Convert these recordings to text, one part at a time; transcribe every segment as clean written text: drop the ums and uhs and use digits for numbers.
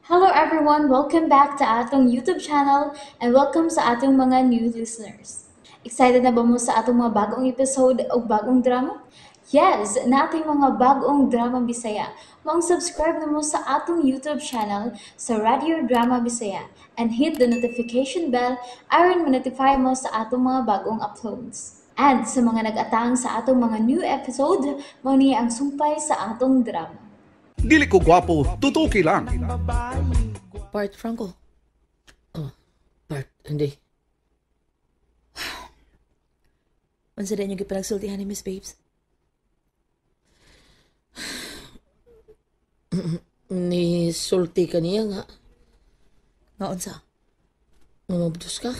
Hello everyone, welcome back to atong YouTube channel and welcome sa atong mga new listeners. Excited na ba mo sa atong mga bagong episode o bagong drama? Yes, na ating mga bagong drama Bisaya. Mag-subscribe na mo sa atong YouTube channel sa Radio Drama Bisaya and hit the notification bell aron ma-notify mo sa atong mga bagong uploads. And sa mga nag-atang sa atong mga new episode, mao niya ang sumpay sa atong drama. Dili ko gwapo, tutuki lang. Part, Franco. Oh, Part, hindi. Unsa din yung ipinagsultihan ni Miss Babes? Ni sulti ka niya nga. Nga unsa? Mamabdos ka?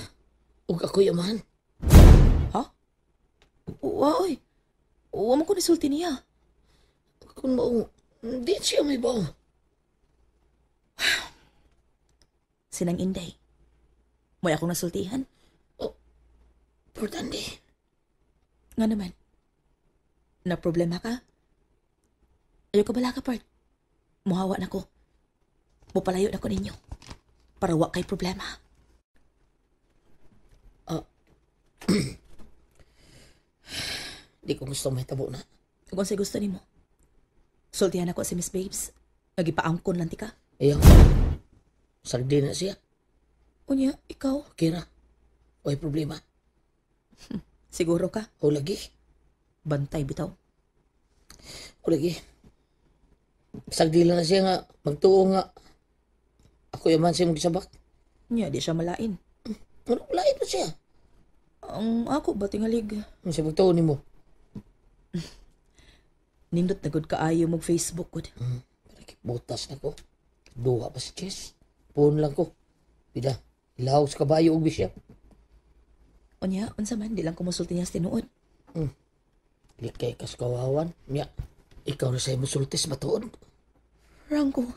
Ug ako yaman. Ha? Uwa, oy. Uwa mo ko ni sulti niya. Kung mo, di siya may baw. Sinang Inday. May akong nasultihan? Oh, importante. Nga naman. Na problema ka? Ayaw ka bala ka, Part. Muhawa na ko. Mupalayo na ko ninyo. Para wa kay problema. Di ko gusto may tabo na. Kung sa'y gusto ni mo. Sultihan ako si Miss Babes. Nagipaangkon lang ti ka. Ayaw. Sagdi na siya. Unya, ikaw? Kira. May problema. Siguro ka? O lagi. Bantay bitaw. O lagi. Sagdi lang na siya nga. Magtuo nga. Ako yaman siya magsabak. Unya, di siya malain. Ano lain pa siya? Ang ako ba tingalig? Ano siya magtuo ni mo? Nindot na gud kaayo mong Facebook gud. Butas na ko. Duha pa si Chess. Phone lang ko. Pida. Ilahaw sa kabayo og bisya. Unya, unsa man, di lang kumusulti niya sa tinuod. Likay kas kawawan. Nya. Ikaw na sa'yo musultis matuod. Franco.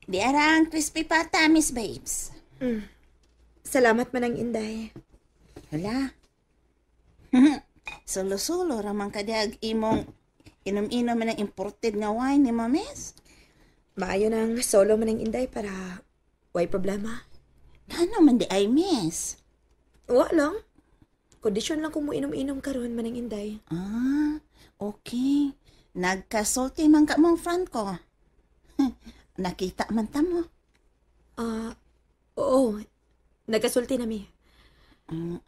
Di arang crispy pata, Miss Babes. Salamat man ang Inday. Hala. Solo-solo ramang kadyag imong inom-inom man ng imported nga wine ni Mames. Maayo nang solo man ang Inday para way problema. Ano man di ay, Miss? Wa lang. Kondisyon lang kung mo inom-inom karon man ang Inday. Ah, okay. Nagkasulti man ka mong friend ko. Nakita man ta mo. Oo. Nagkasulti nami.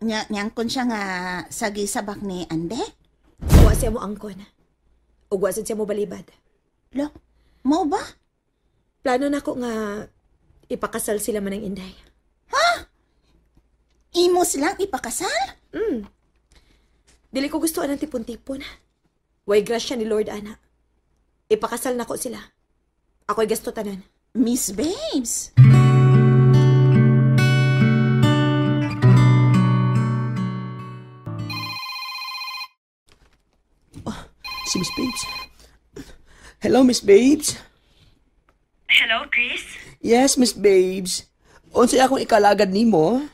Nyangkon siya nga sagi sabak ni Ande? Wa siya mo angkon. Ug wa sad siya mo balibad. Lo, mo ba? Plano na ko nga ipakasal sila man ang Inday. Imo silang ipakasal? Dili ko gusto anang tipon-tipon. Way grasya ni Lord ana. Ipakasal na ko sila. Ako'y gasto tanan. Miss Babes. Si Miss Babes. Hello, Miss Babes. Hello, Chris? Yes, Miss Babes. Unsay akong ikalagad nimo?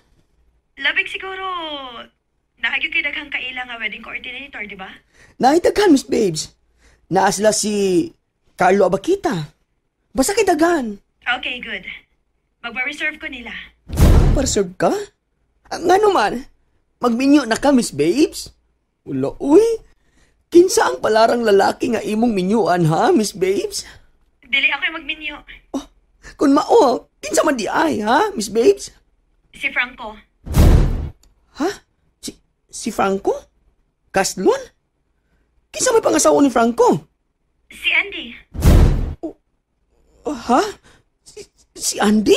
Labig siguro, naagyo kay daghang kaila nga wedding coordinator, di ba? Naitagan, Miss Babes. Naa sila si Carlo Abakita. Basta kay dagan. Okay, good. Magpa-reserve ko nila. Para-serve ka? Nga naman, magminyo na ka, Miss Babes? Wala, uy. Kinsa ang palarang lalaki nga imong minyuan, ha, Miss Babes? Dili ako magminyo. Oh, kung mao, kinsa man di ay, ha, Miss Babes? Si Franco. Ha? Si Franco? Kaslon? Kinsa may pangasawa ni Franco? Si Andy. Ha? Si Andy?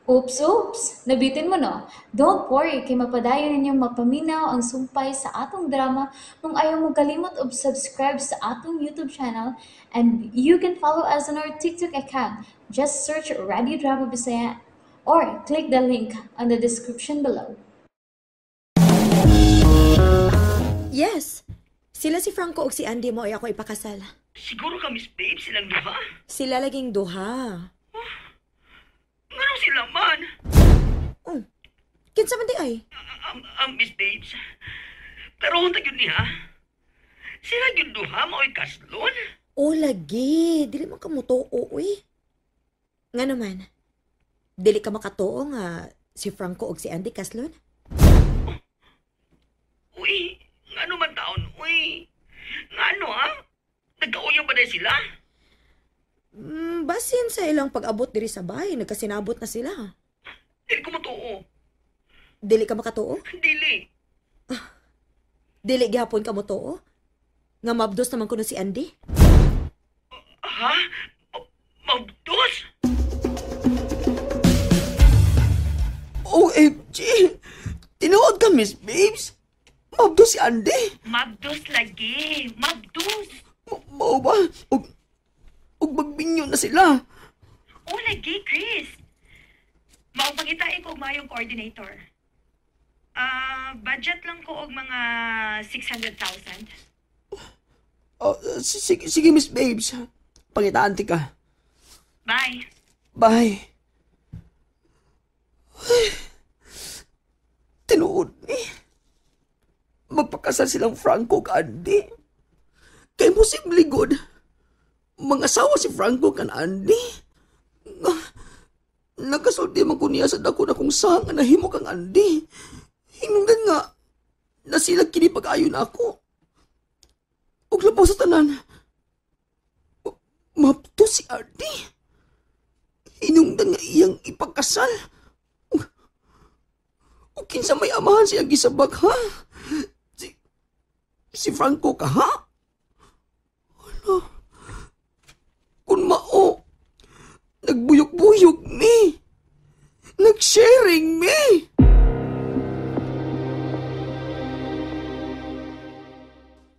Oops! Nabitin mo no? Don't worry, kay mapadayon ninyong mapaminaw ang sumpay sa atong drama kung ayaw mo kalimot og subscribe sa atong YouTube channel and you can follow us on our TikTok account. Just search Radio Drama Bisaya or click the link on the description below. Yes. Sila si Franco ug si Andy mo ay ako ipakasal. Siguro ka, Miss Babe, silang duha? Sila laging duha. Ngano sila man? Kinsa man di ay? Miss Babes. Pero hunta yun niya. Sila yun duha mo'y kaslon. O lagi, dili man ka mo tuo, uy. Nga naman, dili ka makatuo nga si Franco og si Andy kaslon? Uy, nga man taon, uy. Nga nagkauyo ba na sila? Basin sa ilang pag-abot diri sa bahay, nagkasinabot na sila. Dili ko matuo. Dili ka makatuo? Dili. Dili gihapon ka mo tuo? Nga mabdos naman kuno si Andy? Ha? Mabdos? OMG! Tinuod ka, Miss Babes? Mabdo si Andy? Mabdos lagi. Mabdos. Mao ba? Ug magbinyo na sila. O lagi, Chris. Maupangitain ko og mayong coordinator. Budget lang ko og mga 600,000. Sige, Miss Babes. Pangitaan ti ka. Bye. Bye. Tinuod ni. Magpakasal silang Franco ug Andy. Kay posible good. Mangasawa si Franco kan Andy. Nakasulti man ko niya sa dako na kung saan nga nahimo kang Andy. Hinungdan nga na sila kini pag-ayon ako. Ug labaw sa tanan. Mapto si Andy. Hinungdan nga iyang ipagkasal. O kinsa may amahan siya gisabag, ha? Si Franco ka, ha? Ano? Kung mao, nagbuyok-buyok mi. Nag-sharing mi.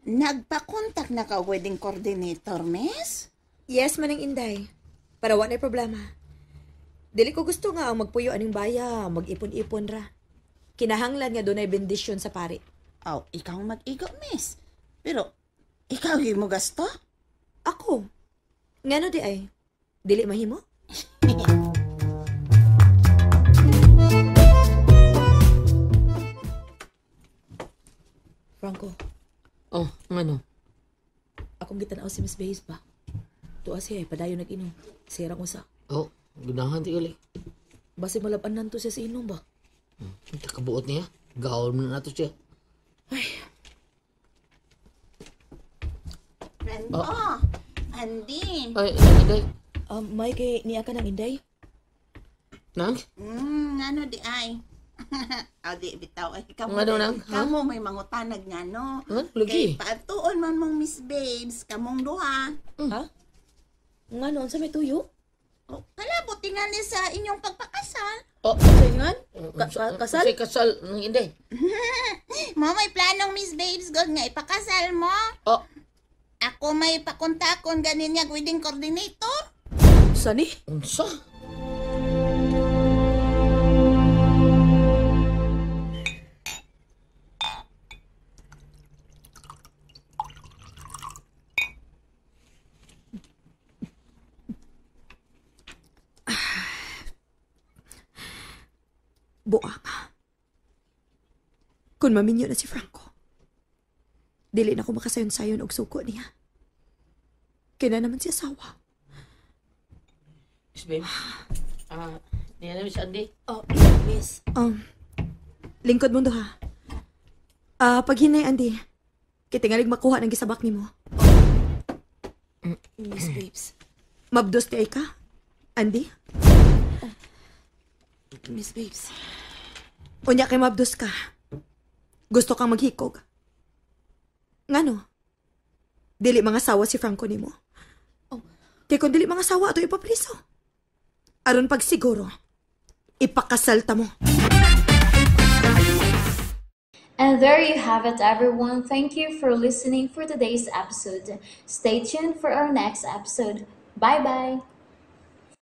Nagpa-contact na ka wedding coordinator, miss? Yes, manang Inday. Para wala problema. Dili ko gusto nga ang magpuyo aning baya, mag-ipon-ipon ra. Kinahanglan nga dunay bendisyon sa pari. Oh, ikaw mag-igo, miss. Pero, ikaw yung mo gasto? Ako? Ngano di ay? Dili mahimo? Franco, Oh, ano? akong gitanaw si Miss Bays ba? Tuwa siya padayon nag-inom. Sirang usa. Oh, gunahan ti uli. Basi malabanan to siya sa inom ba? Takabuot niya. Gawal mo na nato siya. Friend Andy. Ay, Inday. May kay niya ka ng Inday? Nang? Ano di ay? Di bitaw ay Ano nang? Ha? Kamo may mangutanag nga no. Lugi. Kay paatuon man mong Miss Babes, kamong duha. Ha? Nga noon sa may tuyo? Oh, palabot tingali sa inyong pagpakasal. Oh, Saingan? Kasal? Kasi kasal ng Inday. Mo may planong Miss Babes god nga ipakasal mo. Oh, Ako may pakontakon ganin nga wedding coordinator. Sani? unsa? Buang. Kung maminyo na si Franco, dili na ako makasayon-sayon og suko niya. Kina naman si asawa. Miss Babe. Niya na Miss Andy. Oh, miss. Lingkod mo ha. Pag hinay, Andy, kitingalig makuha ng gisabak ni mo. Miss Babes. Mabdos kay ka, Andy? Miss Babes. Unya kay mabdos ka. Gusto kang maghikog. Ngano? Dili mga sawa si Franco ni mo. Kaya kung dili mga sawa, ato ipapriso. Aron pag siguro, ipakasal ta mo. And there you have it, everyone. Thank you for listening for today's episode. Stay tuned for our next episode. Bye-bye.